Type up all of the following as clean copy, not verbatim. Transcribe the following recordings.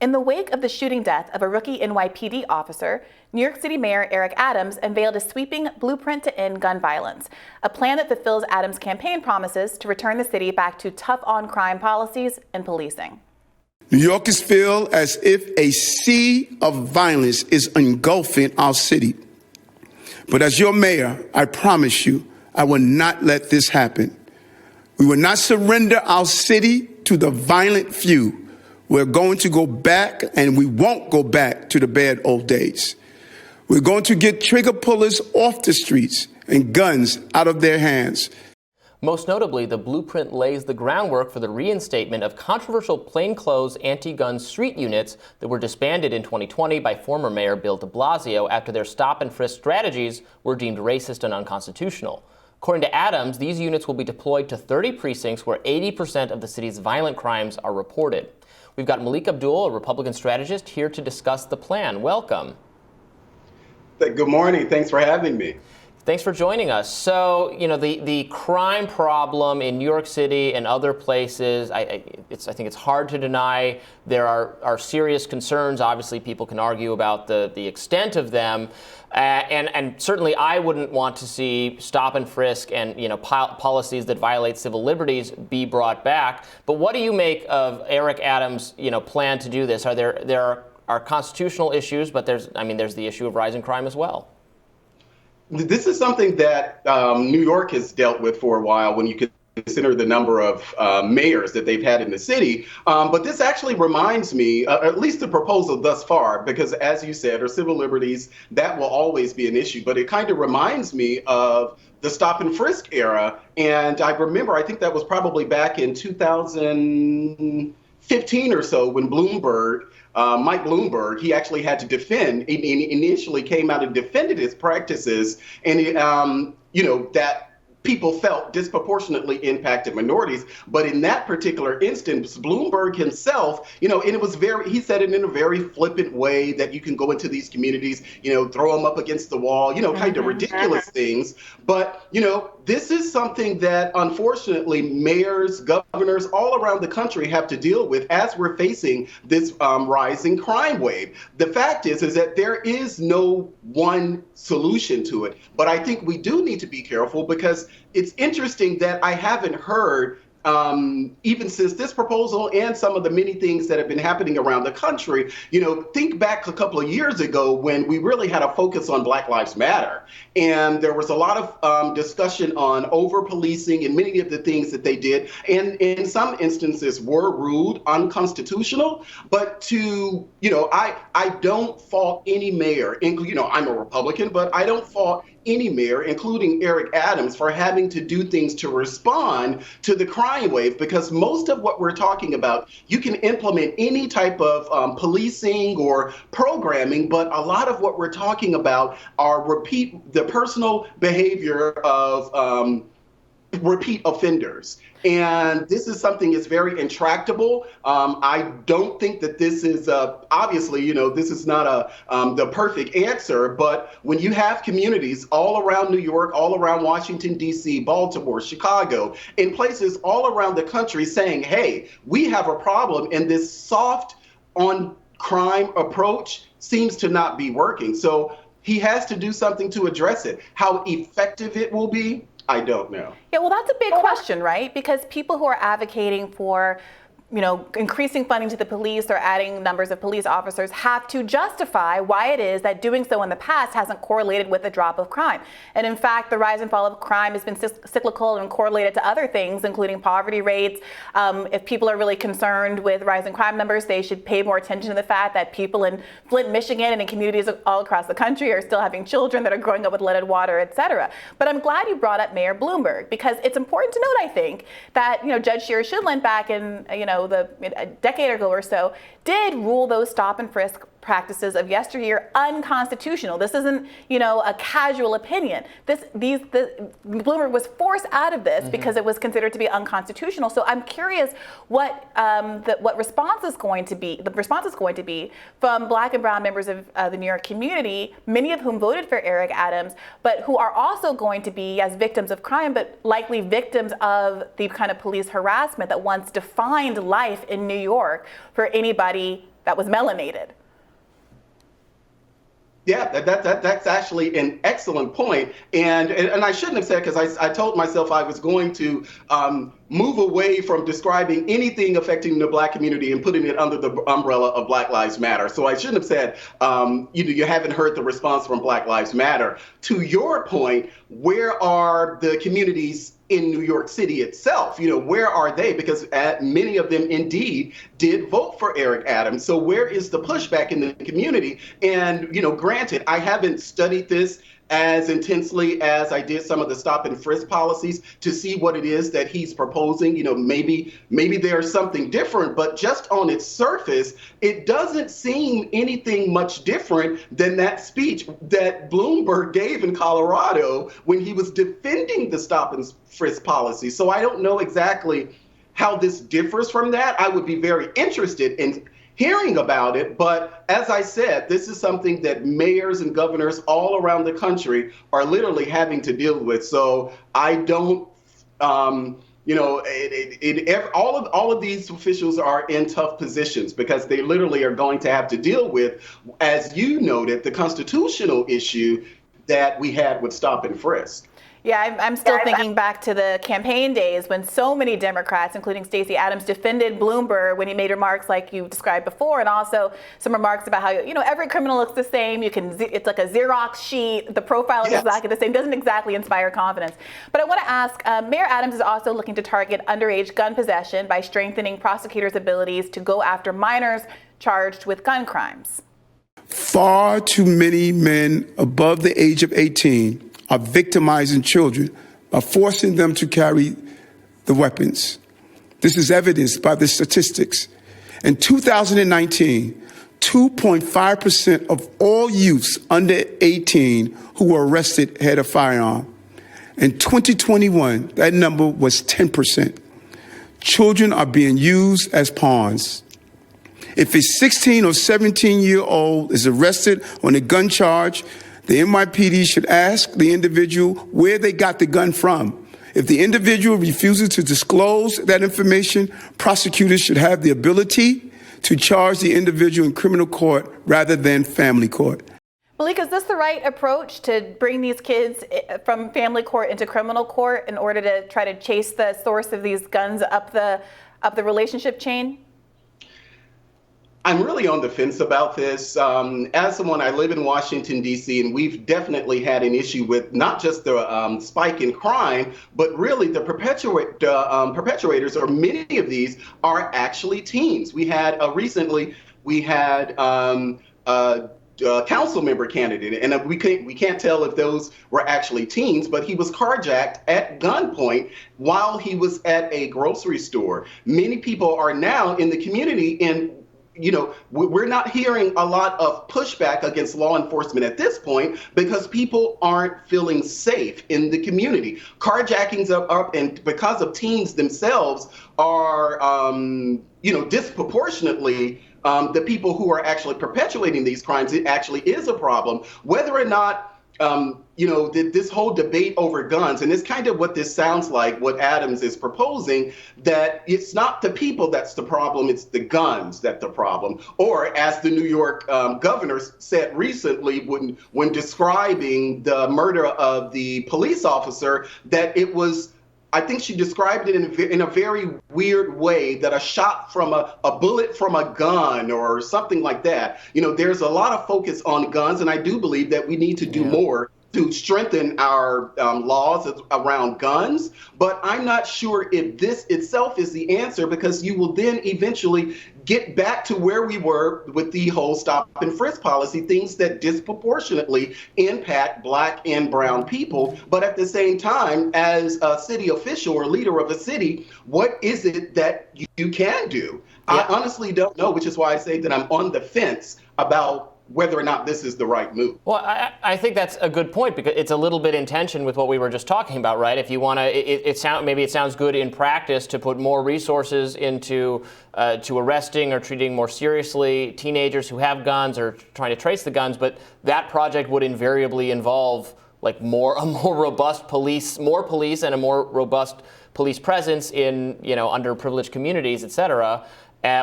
In the wake of the shooting death of a rookie NYPD officer, New York City Mayor Eric Adams unveiled a sweeping blueprint to end gun violence, a plan that fulfills Adams' campaign promises to return the city back to tough-on-crime policies and policing. New Yorkers feel as if a sea of violence is engulfing our city. But as your mayor, I promise you, I will not let this happen. We will not surrender our city to the violent few. We're going to go back, and we won't go back to the bad old days. We're going to get trigger pullers off the streets and guns out of their hands. Most notably, the blueprint lays the groundwork for the reinstatement of controversial plainclothes anti-gun street units that were disbanded in 2020 by former Mayor Bill de Blasio after their stop-and-frisk strategies were deemed racist and unconstitutional. According to Adams, these units will be deployed to 30 precincts where 80% of the city's violent crimes are reported. We've got Malik Abdul, a Republican strategist, here to discuss the plan. Welcome. Good morning. Thanks for having me. Thanks for joining us. So, the crime problem in New York City and other places, I think it's hard to deny there are serious concerns. Obviously, people can argue about the extent of them. And certainly I wouldn't want to see stop and frisk and policies that violate civil liberties be brought back. But what do you make of Eric Adams' plan to do this? There are constitutional issues, but there's the issue of rising crime as well. This is something that New York has dealt with for a while when you consider the number of mayors that they've had in the city. But this actually reminds me, at least the proposal thus far, because as you said, our civil liberties, that will always be an issue. But it kind of reminds me of the stop and frisk era. And I remember, I think that was probably back in 2015 or so when Mike Bloomberg, he actually had to defend, initially came out and defended his practices, and that people felt disproportionately impacted minorities. But in that particular instance, Bloomberg himself, and it was he said it in a very flippant way that you can go into these communities, throw them up against the wall, kind of ridiculous things. But, this is something that unfortunately mayors, governors all around the country have to deal with as we're facing this rising crime wave. The fact is that there is no one solution to it. But I think we do need to be careful because it's interesting that I haven't heard even since this proposal and some of the many things that have been happening around the country, think back a couple of years ago when we really had a focus on Black Lives Matter. And there was a lot of discussion on over-policing and many of the things that they did. And in some instances were ruled unconstitutional. But I don't fault any mayor, I'm a Republican, but I don't fault any mayor, including Eric Adams, for having to do things to respond to the crime wave, because most of what we're talking about, you can implement any type of policing or programming, but a lot of what we're talking about are the personal behavior of repeat offenders. And this is something that's very intractable. I don't think that this is, obviously, this is not the perfect answer, but when you have communities all around New York, all around Washington, D.C., Baltimore, Chicago, in places all around the country saying, hey, we have a problem, and this soft on crime approach seems to not be working. So he has to do something to address it. How effective it will be, I don't know. Yeah, well, that's a big question, right? Because people who are advocating for increasing funding to the police or adding numbers of police officers have to justify why it is that doing so in the past hasn't correlated with the drop of crime. And in fact, the rise and fall of crime has been cyclical and correlated to other things, including poverty rates. If people are really concerned with rising crime numbers, they should pay more attention to the fact that people in Flint, Michigan, and in communities all across the country are still having children that are growing up with leaded water, et cetera. But I'm glad you brought up Mayor Bloomberg, because it's important to note, I think, that Judge Shira Shidlin back in a decade ago or so did rule those stop and frisk practices of yesteryear unconstitutional. This isn't, a casual opinion. Bloomberg was forced out of this because it was considered to be unconstitutional. So I'm curious what response is going to be. The response is going to be from Black and brown members of the New York community, many of whom voted for Eric Adams, but who are also going to be as victims of crime, but likely victims of the kind of police harassment that once defined life in New York for anybody that was melanated. Yeah, that's actually an excellent point. And I shouldn't have said, because I told myself I was going to move away from describing anything affecting the Black community and putting it under the umbrella of Black Lives Matter. So I shouldn't have said, you haven't heard the response from Black Lives Matter. To your point, where are the communities in New York City itself? Where are they? Because many of them indeed did vote for Eric Adams. So where is the pushback in the community? And, granted, I haven't studied this as intensely as I did some of the stop and frisk policies to see what it is that he's proposing. Maybe there's something different, but just on its surface, it doesn't seem anything much different than that speech that Bloomberg gave in Colorado when he was defending the stop and frisk policy. So I don't know exactly how this differs from that. I would be very interested in hearing about it. But as I said, this is something that mayors and governors all around the country are literally having to deal with. So I don't, all of these officials are in tough positions because they literally are going to have to deal with, as you noted, the constitutional issue that we had with stop and frisk. Yeah, I'm still thinking back to the campaign days when so many Democrats, including Stacey Abrams, defended Bloomberg when he made remarks like you described before, and also some remarks about how, every criminal looks the same. It's like a Xerox sheet. The profile is exactly the same. Doesn't exactly inspire confidence. But I want to ask, Mayor Adams is also looking to target underage gun possession by strengthening prosecutors' abilities to go after minors charged with gun crimes. Far too many men above the age of 18 are victimizing children by forcing them to carry the weapons. This is evidenced by the statistics. In 2019, 2.5% of all youths under 18 who were arrested had a firearm. In 2021, that number was 10%. Children are being used as pawns. If a 16 or 17-year-old is arrested on a gun charge, the NYPD should ask the individual where they got the gun from. If the individual refuses to disclose that information, prosecutors should have the ability to charge the individual in criminal court rather than family court. Malika, is this the right approach to bring these kids from family court into criminal court in order to try to chase the source of these guns up the relationship chain? I'm really on the fence about this. As someone, I live in Washington, D.C., and we've definitely had an issue with not just the spike in crime, but really the perpetrators, or many of these, are actually teens. We had recently, a council member candidate, and we can't tell if those were actually teens, but he was carjacked at gunpoint while he was at a grocery store. Many people are now in the community, and we're not hearing a lot of pushback against law enforcement at this point because people aren't feeling safe in the community. Carjackings are up, and because of teens themselves are, disproportionately the people who are actually perpetuating these crimes. It actually is a problem. Whether or not this whole debate over guns, and it's kind of what this sounds like, what Adams is proposing, that it's not the people that's the problem, it's the guns that's the problem. Or as the New York governor said recently when describing the murder of the police officer, that it was, I think she described it in a very weird way, that a shot from a bullet from a gun or something like that. There's a lot of focus on guns, and I do believe that we need to do more to strengthen our laws around guns. But I'm not sure if this itself is the answer, because you will then eventually get back to where we were with the whole stop and frisk policy, things that disproportionately impact Black and brown people. But at the same time, as a city official or leader of a city, what is it that you can do? Yeah. I honestly don't know, which is why I say that I'm on the fence about whether or not this is the right move. Well, I think that's a good point, because it's a little bit in tension with what we were just talking about, right? If you want to, maybe it sounds good in practice to put more resources into to arresting or treating more seriously teenagers who have guns or trying to trace the guns, but that project would invariably involve like a more robust police, more police, and a more robust police presence in underprivileged communities, et cetera.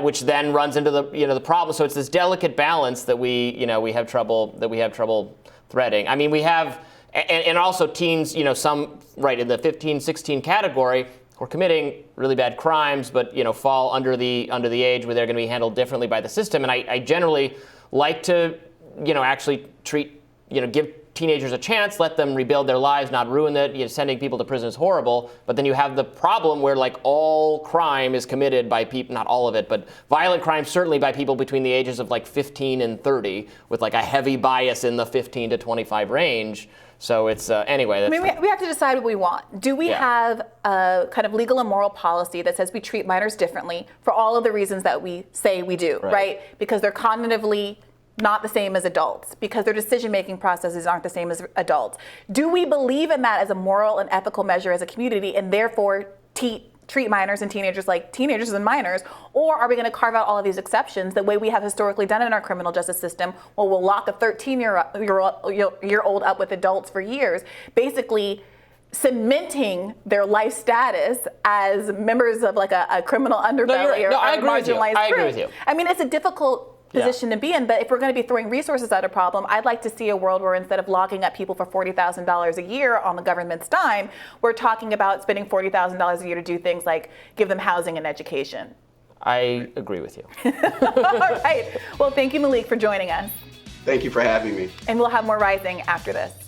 which then runs into the problem. So it's this delicate balance that we have trouble threading. I mean, we have, and also teens, some right in the 15, 16 category who are committing really bad crimes, but fall under the age where they're going to be handled differently by the system. And I generally like to actually give teenagers a chance, let them rebuild their lives, not ruin it. Sending people to prison is horrible, but then you have the problem where all crime is committed by people, not all of it, but violent crime certainly by people between the ages of 15 and 30, with a heavy bias in the 15 to 25 range. So it's anyway. That's we have to decide what we want. Do we have a kind of legal and moral policy that says we treat minors differently for all of the reasons that we say we do, right? Because they're cognitively not the same as adults, because their decision-making processes aren't the same as adults. Do we believe in that as a moral and ethical measure as a community, and therefore treat minors and teenagers like teenagers and minors? Or are we going to carve out all of these exceptions the way we have historically done in our criminal justice system, where we'll lock a 13-year-old up with adults for years, basically cementing their life status as members of a criminal underbelly or a marginalized group? I agree with you. I mean, it's a difficult position to be in, but if we're going to be throwing resources at a problem, I'd like to see a world where instead of locking up people for $40,000 a year on the government's dime, we're talking about spending $40,000 a year to do things like give them housing and education. I agree with you. All right. Well, thank you, Malik, for joining us. Thank you for having me. And we'll have more Rising after this.